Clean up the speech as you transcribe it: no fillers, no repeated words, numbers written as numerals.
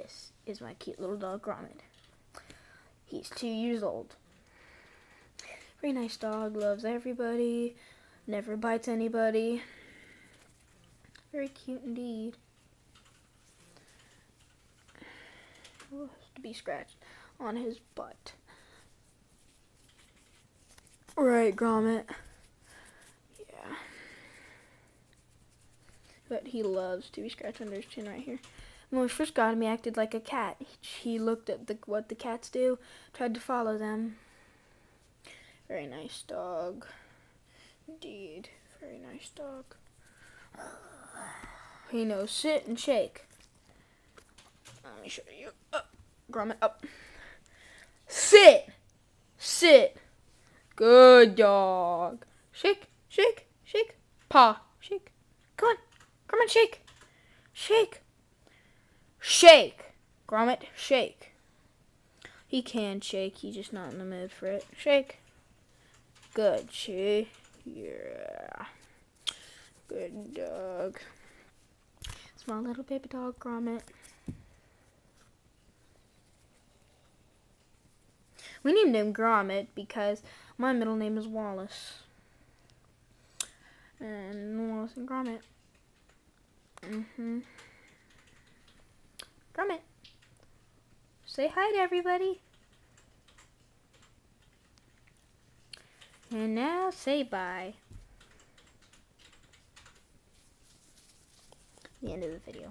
This is my cute little dog, Gromit. He's 2 years old. Very nice dog, loves everybody, never bites anybody. Very cute indeed. Loves to be scratched on his butt. Right, Gromit. Yeah. But he loves to be scratched under his chin right here. When we first got him, he acted like a cat. He looked at what the cats do, tried to follow them. Very nice dog. Indeed, very nice dog. He knows sit and shake. Let me show you. Up, Gromit, up. Sit! Sit! Good dog. Shake, shake, shake. Paw, shake. Come on, Gromit, shake. Shake. Shake. Gromit, shake. He can shake, he's just not in the mood for it. Shake. Good, she. Yeah. Good dog. It's my little baby dog, Gromit. We named him Gromit because my middle name is Wallace. And Wallace and Gromit. Gromit. Say hi to everybody. And now say bye. The end of the video.